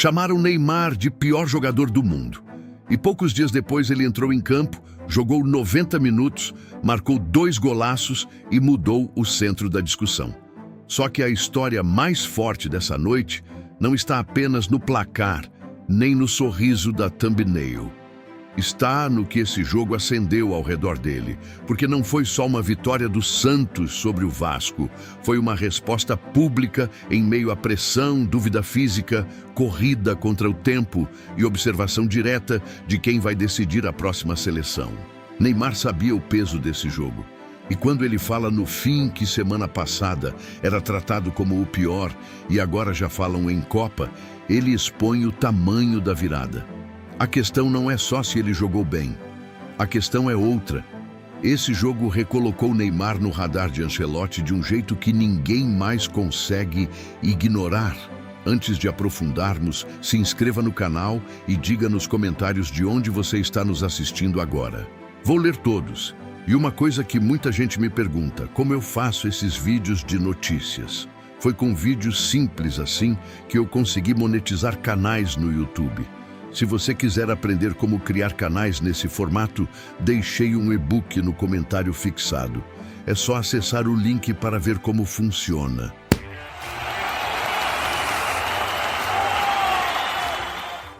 Chamaram Neymar de pior jogador do mundo. E poucos dias depois ele entrou em campo, jogou 90 minutos, marcou 2 golaços e mudou o centro da discussão. Só que a história mais forte dessa noite não está apenas no placar, nem no sorriso da thumbnail. Está no que esse jogo acendeu ao redor dele, porque não foi só uma vitória do Santos sobre o Vasco, foi uma resposta pública em meio à pressão, dúvida física, corrida contra o tempo e observação direta de quem vai decidir a próxima seleção. Neymar sabia o peso desse jogo. E quando ele fala no fim que semana passada era tratado como o pior e agora já falam em Copa, ele expõe o tamanho da virada. A questão não é só se ele jogou bem. A questão é outra. Esse jogo recolocou Neymar no radar de Ancelotti de um jeito que ninguém mais consegue ignorar. Antes de aprofundarmos, se inscreva no canal e diga nos comentários de onde você está nos assistindo agora. Vou ler todos. E uma coisa que muita gente me pergunta, como eu faço esses vídeos de notícias? Foi com vídeos simples assim que eu consegui monetizar canais no YouTube. Se você quiser aprender como criar canais nesse formato, deixei um e-book no comentário fixado. É só acessar o link para ver como funciona.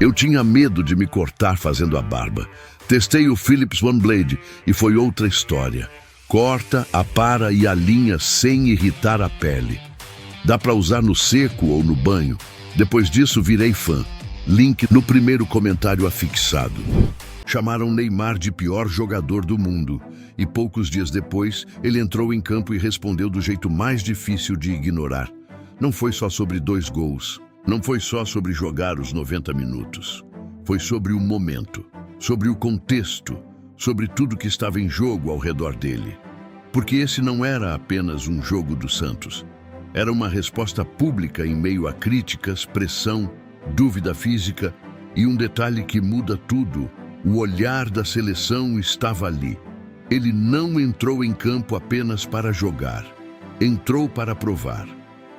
Eu tinha medo de me cortar fazendo a barba. Testei o Philips OneBlade e foi outra história. Corta, apara e alinha sem irritar a pele. Dá para usar no seco ou no banho. Depois disso, virei fã. Link no primeiro comentário afixado. Chamaram Neymar de pior jogador do mundo. E poucos dias depois, ele entrou em campo e respondeu do jeito mais difícil de ignorar. Não foi só sobre 2 gols. Não foi só sobre jogar os 90 minutos. Foi sobre o momento, sobre o contexto, sobre tudo que estava em jogo ao redor dele. Porque esse não era apenas um jogo do Santos. Era uma resposta pública em meio a críticas, pressão, dúvida física e um detalhe que muda tudo. O olhar da seleção estava ali. Ele não entrou em campo apenas para jogar. Entrou para provar.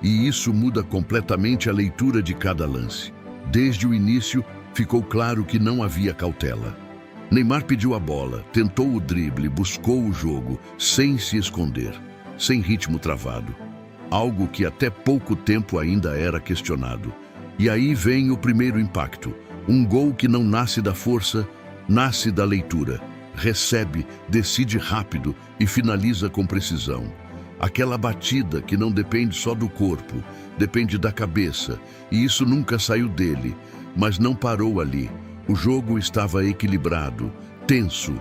E isso muda completamente a leitura de cada lance. Desde o início, ficou claro que não havia cautela. Neymar pediu a bola, tentou o drible, buscou o jogo, sem se esconder, sem ritmo travado. Algo que até pouco tempo ainda era questionado. E aí vem o primeiro impacto. Um gol que não nasce da força, nasce da leitura. Recebe, decide rápido e finaliza com precisão. Aquela batida que não depende só do corpo, depende da cabeça. E isso nunca saiu dele, mas não parou ali. O jogo estava equilibrado, tenso.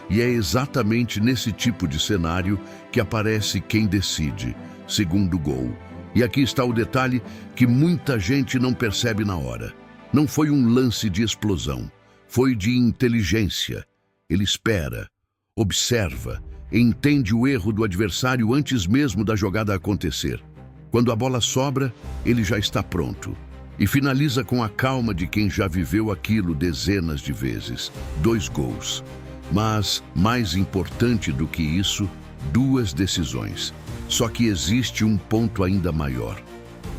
E é exatamente nesse tipo de cenário que aparece quem decide, segundo gol. E aqui está o detalhe que muita gente não percebe na hora. Não foi um lance de explosão, foi de inteligência. Ele espera, observa, entende o erro do adversário antes mesmo da jogada acontecer. Quando a bola sobra, ele já está pronto. E finaliza com a calma de quem já viveu aquilo dezenas de vezes. 2 gols. Mas, mais importante do que isso, 2 decisões. Só que existe um ponto ainda maior.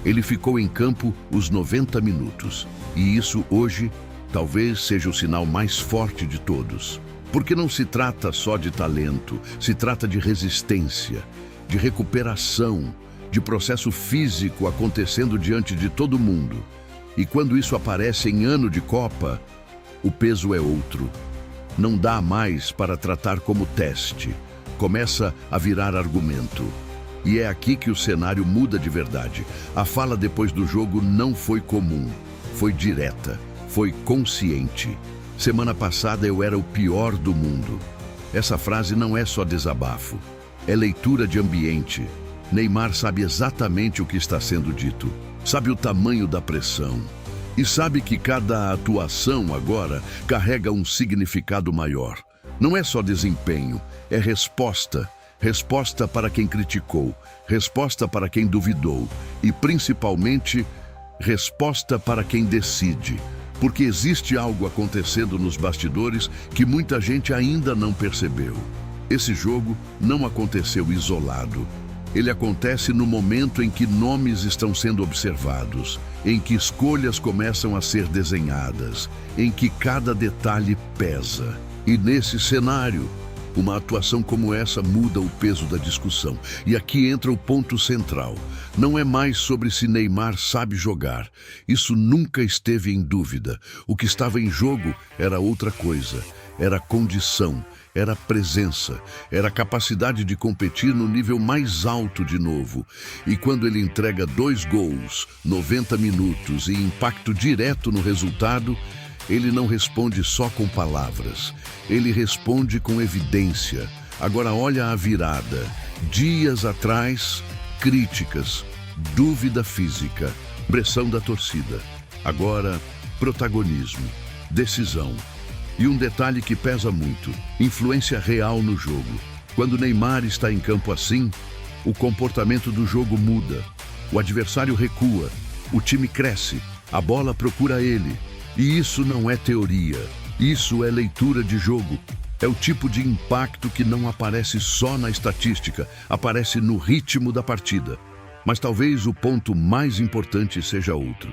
Ele ficou em campo os 90 minutos. E isso, hoje, talvez seja o sinal mais forte de todos. Porque não se trata só de talento, se trata de resistência, de recuperação, de processo físico acontecendo diante de todo mundo. E quando isso aparece em ano de Copa, o peso é outro. Não dá mais para tratar como teste. Começa a virar argumento. E é aqui que o cenário muda de verdade. A fala depois do jogo não foi comum, foi direta, foi consciente. Semana passada eu era o pior do mundo. Essa frase não é só desabafo, é leitura de ambiente. Neymar sabe exatamente o que está sendo dito, sabe o tamanho da pressão e sabe que cada atuação agora carrega um significado maior. Não é só desempenho, é resposta. Resposta para quem criticou, resposta para quem duvidou e, principalmente, resposta para quem decide. Porque existe algo acontecendo nos bastidores que muita gente ainda não percebeu. Esse jogo não aconteceu isolado. Ele acontece no momento em que nomes estão sendo observados, em que escolhas começam a ser desenhadas, em que cada detalhe pesa. E nesse cenário, uma atuação como essa muda o peso da discussão. E aqui entra o ponto central. Não é mais sobre se Neymar sabe jogar. Isso nunca esteve em dúvida. O que estava em jogo era outra coisa. Era condição, era presença, era capacidade de competir no nível mais alto de novo. E quando ele entrega 2 gols, 90 minutos e impacto direto no resultado, ele não responde só com palavras, ele responde com evidência. Agora olha a virada. Dias atrás, críticas, dúvida física, pressão da torcida. Agora, protagonismo, decisão. E um detalhe que pesa muito, influência real no jogo. Quando Neymar está em campo assim, o comportamento do jogo muda. O adversário recua, o time cresce, a bola procura ele. E isso não é teoria, isso é leitura de jogo. É o tipo de impacto que não aparece só na estatística, aparece no ritmo da partida. Mas talvez o ponto mais importante seja outro.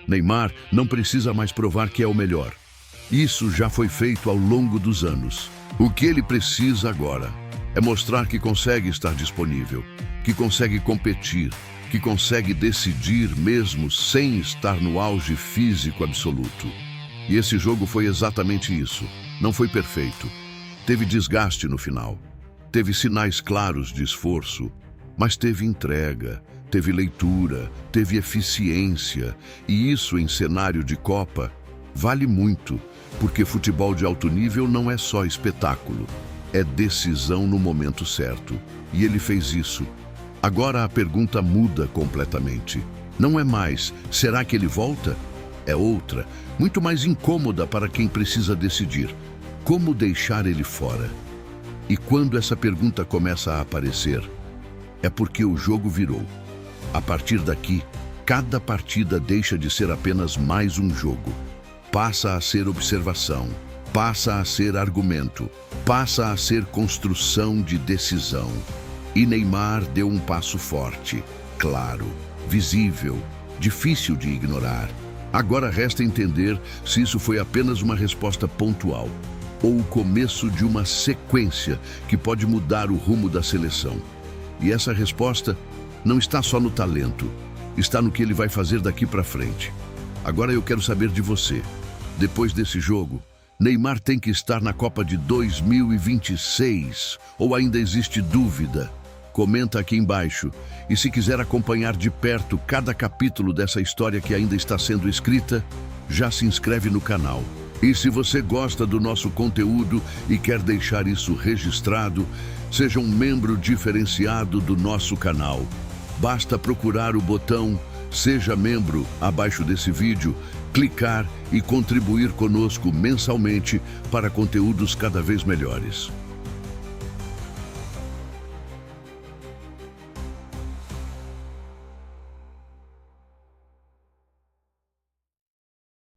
Neymar não precisa mais provar que é o melhor. Isso já foi feito ao longo dos anos. O que ele precisa agora é mostrar que consegue estar disponível, que consegue competir, que consegue decidir mesmo sem estar no auge físico absoluto. E esse jogo foi exatamente isso. Não foi perfeito. Teve desgaste no final. Teve sinais claros de esforço, mas teve entrega, teve leitura, teve eficiência. E isso em cenário de Copa vale muito, porque futebol de alto nível não é só espetáculo, é decisão no momento certo. E ele fez isso. Agora a pergunta muda completamente. Não é mais, será que ele volta? É outra, muito mais incômoda para quem precisa decidir. Como deixar ele fora? E quando essa pergunta começa a aparecer, é porque o jogo virou. A partir daqui, cada partida deixa de ser apenas mais um jogo. Passa a ser observação, passa a ser argumento, passa a ser construção de decisão. E Neymar deu um passo forte, claro, visível, difícil de ignorar. Agora resta entender se isso foi apenas uma resposta pontual ou o começo de uma sequência que pode mudar o rumo da seleção. E essa resposta não está só no talento, está no que ele vai fazer daqui para frente. Agora eu quero saber de você. Depois desse jogo, Neymar tem que estar na Copa de 2026 ou ainda existe dúvida? Comenta aqui embaixo. E se quiser acompanhar de perto cada capítulo dessa história que ainda está sendo escrita, já se inscreve no canal. E se você gosta do nosso conteúdo e quer deixar isso registrado, seja um membro diferenciado do nosso canal. Basta procurar o botão Seja Membro abaixo desse vídeo, clicar e contribuir conosco mensalmente para conteúdos cada vez melhores.